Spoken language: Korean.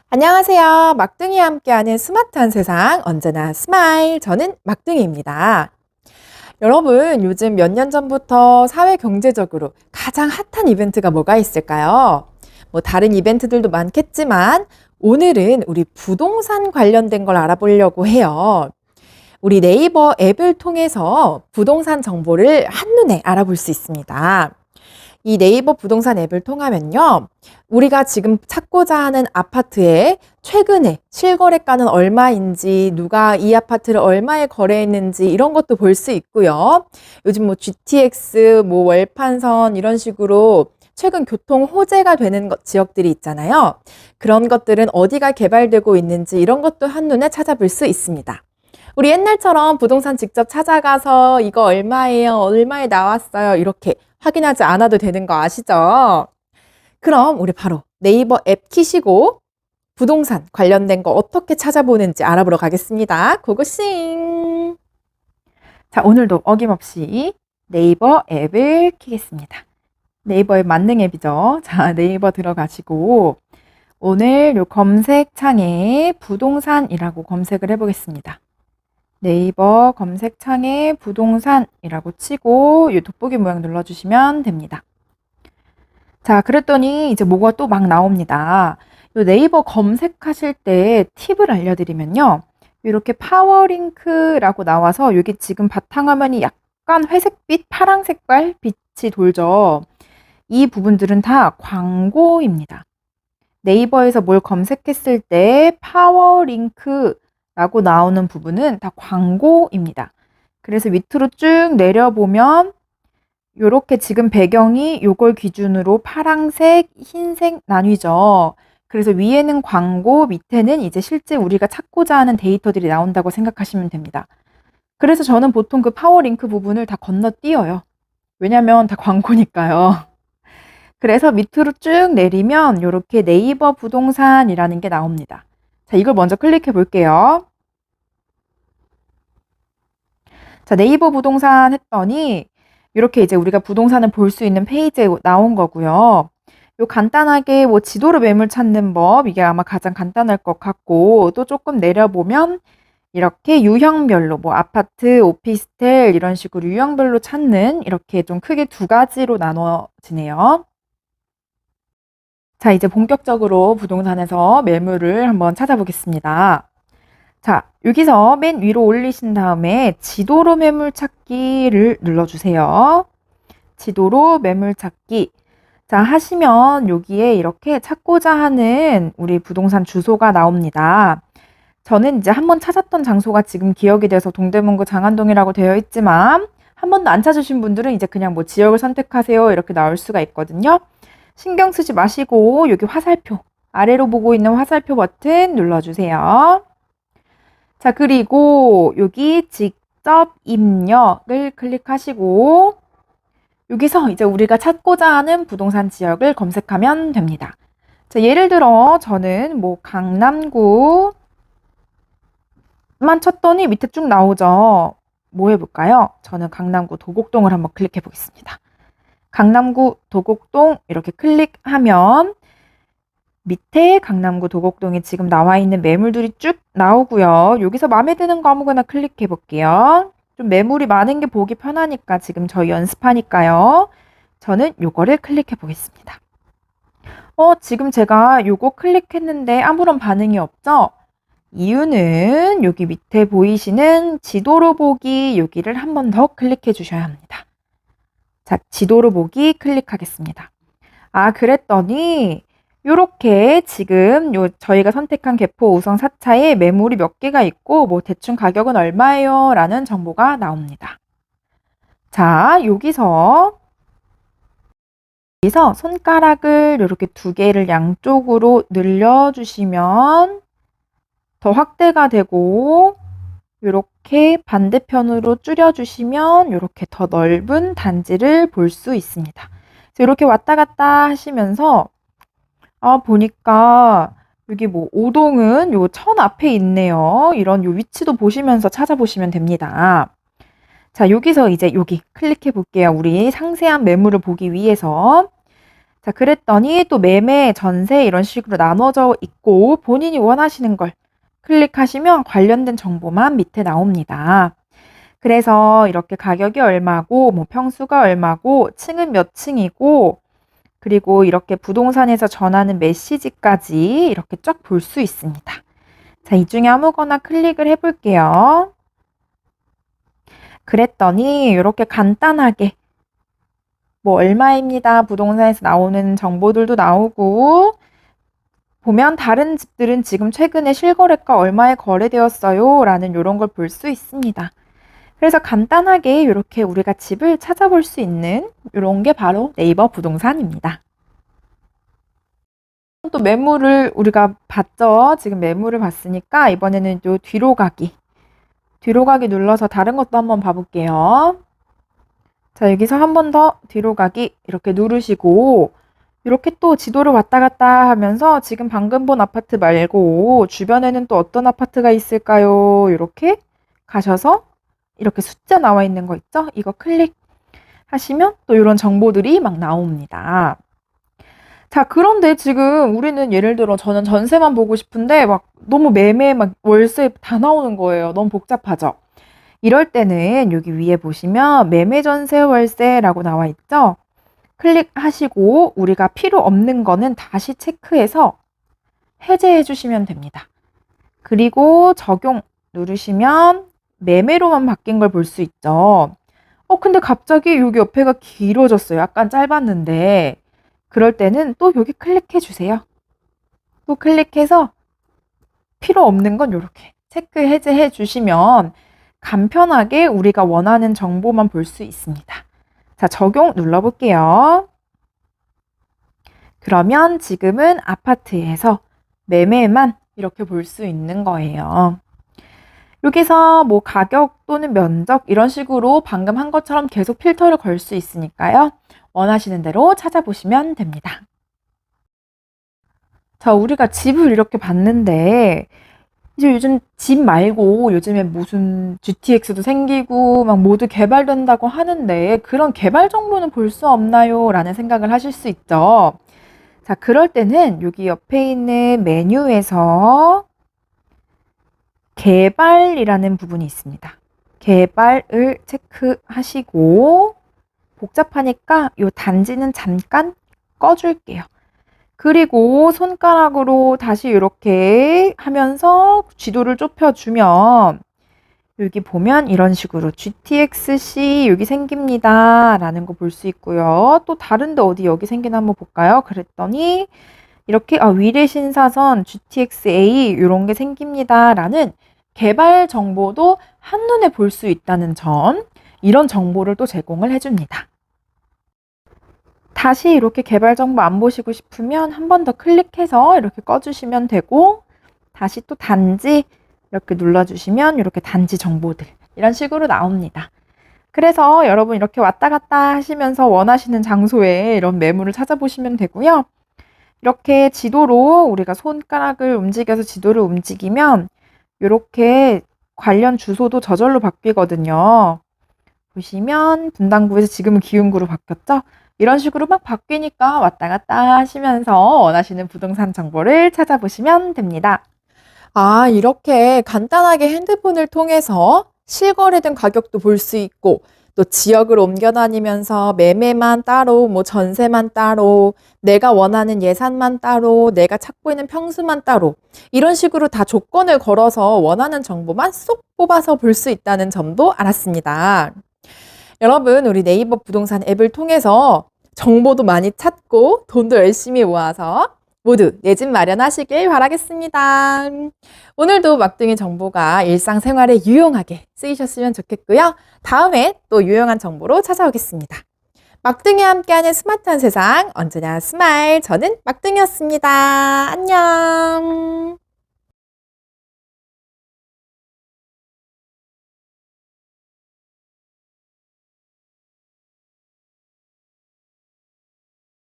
안녕하세요. 막둥이와 함께하는 스마트한 세상, 언제나 스마일. 저는 막둥이입니다. 여러분, 요즘 몇 년 전부터 사회 경제적으로 가장 핫한 이벤트가 뭐가 있을까요? 뭐 다른 이벤트들도 많겠지만 오늘은 우리 부동산 관련된 걸 알아보려고 해요. 우리 네이버 앱을 통해서 부동산 정보를 한눈에 알아볼 수 있습니다. 이 네이버 부동산 앱을 통하면요, 우리가 지금 찾고자 하는 아파트의 최근에 실거래가는 얼마인지, 누가 이 아파트를 얼마에 거래했는지 이런 것도 볼 수 있고요. 요즘 뭐 GTX, 뭐 월판선 이런 식으로 최근 교통 호재가 되는 지역들이 있잖아요. 그런 것들은 어디가 개발되고 있는지 이런 것도 한눈에 찾아볼 수 있습니다. 우리 옛날처럼 부동산 직접 찾아가서 이거 얼마예요? 얼마에 나왔어요? 이렇게 확인하지 않아도 되는 거 아시죠? 그럼 우리 바로 네이버 앱 키시고 부동산 관련된 거 어떻게 찾아보는지 알아보러 가겠습니다. 고고싱! 자, 오늘도 어김없이 네이버 앱을 키겠습니다. 네이버 앱 만능 앱이죠. 자, 네이버 들어가시고 오늘 요 검색창에 부동산이라고 검색을 해보겠습니다. 네이버 검색창에 부동산이라고 치고 이 돋보기 모양 눌러주시면 됩니다. 자, 그랬더니 이제 뭐가 또 막 나옵니다. 이 네이버 검색하실 때 팁을 알려드리면요. 이렇게 파워링크라고 나와서 여기 지금 바탕화면이 약간 회색빛, 파랑 색깔 빛이 돌죠. 이 부분들은 다 광고입니다. 네이버에서 뭘 검색했을 때 파워링크 라고 나오는 부분은 다 광고입니다. 그래서 밑으로 쭉 내려보면 요렇게 지금 배경이 요걸 기준으로 파랑색, 흰색 나뉘죠. 그래서 위에는 광고, 밑에는 이제 실제 우리가 찾고자 하는 데이터들이 나온다고 생각하시면 됩니다. 그래서 저는 보통 그 파워링크 부분을 다 건너뛰어요. 왜냐면 다 광고니까요. 그래서 밑으로 쭉 내리면 요렇게 네이버 부동산이라는 게 나옵니다. 자, 이걸 먼저 클릭해 볼게요. 자, 네이버 부동산 했더니 이렇게 이제 우리가 부동산을 볼 수 있는 페이지에 나온 거고요. 요 간단하게 뭐 지도로 매물 찾는 법, 이게 아마 가장 간단할 것 같고, 또 조금 내려보면 이렇게 유형별로 뭐 아파트, 오피스텔 이런 식으로 유형별로 찾는 이렇게 좀 크게 두 가지로 나눠지네요. 자, 이제 본격적으로 부동산에서 매물을 한번 찾아보겠습니다. 자, 여기서 맨 위로 올리신 다음에 지도로 매물 찾기를 눌러주세요. 지도로 매물 찾기. 자, 하시면 여기에 이렇게 찾고자 하는 우리 부동산 주소가 나옵니다. 저는 이제 한번 찾았던 장소가 지금 기억이 돼서 동대문구 장안동이라고 되어 있지만 한 번도 안 찾으신 분들은 이제 그냥 뭐 지역을 선택하세요 이렇게 나올 수가 있거든요. 신경 쓰지 마시고 여기 화살표, 아래로 보고 있는 화살표 버튼 눌러주세요. 자, 그리고 여기 직접 입력을 클릭하시고 여기서 이제 우리가 찾고자 하는 부동산 지역을 검색하면 됩니다. 자, 예를 들어 저는 뭐 강남구만 쳤더니 밑에 쭉 나오죠. 뭐 해볼까요? 저는 강남구 도곡동을 한번 클릭해 보겠습니다. 강남구 도곡동 이렇게 클릭하면 밑에 강남구 도곡동에 지금 나와 있는 매물들이 쭉 나오고요. 여기서 마음에 드는 거 아무거나 클릭해 볼게요. 좀 매물이 많은 게 보기 편하니까 지금 저희 연습하니까요. 저는 요거를 클릭해 보겠습니다. 지금 제가 요거 클릭했는데 아무런 반응이 없죠? 이유는 여기 밑에 보이시는 지도로 보기 여기를 한 번 더 클릭해 주셔야 합니다. 자, 지도로 보기 클릭하겠습니다. 아, 그랬더니 요렇게 지금 저희가 선택한 개포 5성 4차에 매물이 몇 개가 있고 뭐 대충 가격은 얼마예요? 라는 정보가 나옵니다. 자, 여기서 손가락을 이렇게 두 개를 양쪽으로 늘려주시면 더 확대가 되고 이렇게 반대편으로 줄여주시면 이렇게 더 넓은 단지를 볼 수 있습니다. 이렇게 왔다 갔다 하시면서 보니까 여기 뭐 오동은 요 천 앞에 있네요. 이런 요 위치도 보시면서 찾아보시면 됩니다. 자, 여기서 이제 여기 클릭해 볼게요. 우리 상세한 매물을 보기 위해서. 자, 그랬더니 또 매매, 전세 이런 식으로 나눠져 있고 본인이 원하시는 걸 클릭하시면 관련된 정보만 밑에 나옵니다. 그래서 이렇게 가격이 얼마고, 뭐 평수가 얼마고, 층은 몇 층이고, 그리고 이렇게 부동산에서 전하는 메시지까지 이렇게 쫙 볼 수 있습니다. 자, 이 중에 아무거나 클릭을 해볼게요. 그랬더니 이렇게 간단하게 뭐 얼마입니다. 부동산에서 나오는 정보들도 나오고, 보면 다른 집들은 지금 최근에 실거래가 얼마에 거래되었어요 라는 이런 걸 볼 수 있습니다. 그래서 간단하게 이렇게 우리가 집을 찾아볼 수 있는 이런 게 바로 네이버 부동산입니다. 또 매물을 우리가 봤죠. 지금 매물을 봤으니까 이번에는 요 뒤로 가기 눌러서 다른 것도 한번 봐볼게요. 자, 여기서 한 번 더 뒤로 가기 이렇게 누르시고 이렇게 또 지도를 왔다 갔다 하면서 지금 방금 본 아파트 말고 주변에는 또 어떤 아파트가 있을까요? 이렇게 가셔서 이렇게 숫자 나와 있는 거 있죠? 이거 클릭하시면 또 이런 정보들이 막 나옵니다. 자, 그런데 지금 우리는 예를 들어 저는 전세만 보고 싶은데 막 너무 매매 막 월세 다 나오는 거예요. 너무 복잡하죠? 이럴 때는 여기 위에 보시면 매매 전세 월세라고 나와 있죠? 클릭하시고 우리가 필요 없는 거는 다시 체크해서 해제해 주시면 됩니다. 그리고 적용 누르시면 매매로만 바뀐 걸 볼 수 있죠. 근데 갑자기 여기 옆에가 길어졌어요. 약간 짧았는데 그럴 때는 또 여기 클릭해 주세요. 또 클릭해서 필요 없는 건 이렇게 체크 해제해 주시면 간편하게 우리가 원하는 정보만 볼 수 있습니다. 자, 적용 눌러볼게요. 그러면 지금은 아파트에서 매매만 이렇게 볼 수 있는 거예요. 여기서 뭐 가격 또는 면적 이런 식으로 방금 한 것처럼 계속 필터를 걸 수 있으니까요. 원하시는 대로 찾아보시면 됩니다. 자, 우리가 집을 이렇게 봤는데 이제 요즘 집 말고 요즘에 무슨 GTX도 생기고 막 모두 개발된다고 하는데 그런 개발 정보는 볼 수 없나요? 라는 생각을 하실 수 있죠. 자, 그럴 때는 여기 옆에 있는 메뉴에서 개발이라는 부분이 있습니다. 개발을 체크하시고 복잡하니까 이 단지는 잠깐 꺼줄게요. 그리고 손가락으로 다시 이렇게 하면서 지도를 좁혀주면 여기 보면 이런 식으로 GTX-C 여기 생깁니다 라는 거 볼 수 있고요. 또 다른데 어디 여기 생기나 한번 볼까요? 그랬더니 이렇게 위례신사선 GTX-A 이런 게 생깁니다 라는 개발 정보도 한눈에 볼 수 있다는 점, 이런 정보를 또 제공을 해줍니다. 다시 이렇게 개발 정보 안 보시고 싶으면 한 번 더 클릭해서 이렇게 꺼주시면 되고 다시 또 단지 이렇게 눌러주시면 이렇게 단지 정보들 이런 식으로 나옵니다. 그래서 여러분 이렇게 왔다 갔다 하시면서 원하시는 장소에 이런 매물을 찾아보시면 되고요. 이렇게 지도로 우리가 손가락을 움직여서 지도를 움직이면 이렇게 관련 주소도 저절로 바뀌거든요. 보시면 분당구에서 지금은 기흥구로 바뀌었죠? 이런 식으로 막 바뀌니까 왔다 갔다 하시면서 원하시는 부동산 정보를 찾아보시면 됩니다. 아, 이렇게 간단하게 핸드폰을 통해서 실거래된 가격도 볼 수 있고 또 지역을 옮겨 다니면서 매매만 따로, 뭐 전세만 따로, 내가 원하는 예산만 따로, 내가 찾고 있는 평수만 따로 이런 식으로 다 조건을 걸어서 원하는 정보만 쏙 뽑아서 볼 수 있다는 점도 알았습니다. 여러분, 우리 네이버 부동산 앱을 통해서 정보도 많이 찾고 돈도 열심히 모아서 모두 내 집 마련하시길 바라겠습니다. 오늘도 막둥이 정보가 일상생활에 유용하게 쓰이셨으면 좋겠고요. 다음에 또 유용한 정보로 찾아오겠습니다. 막둥이와 함께하는 스마트한 세상, 언제나 스마일. 저는 막둥이였습니다. 안녕.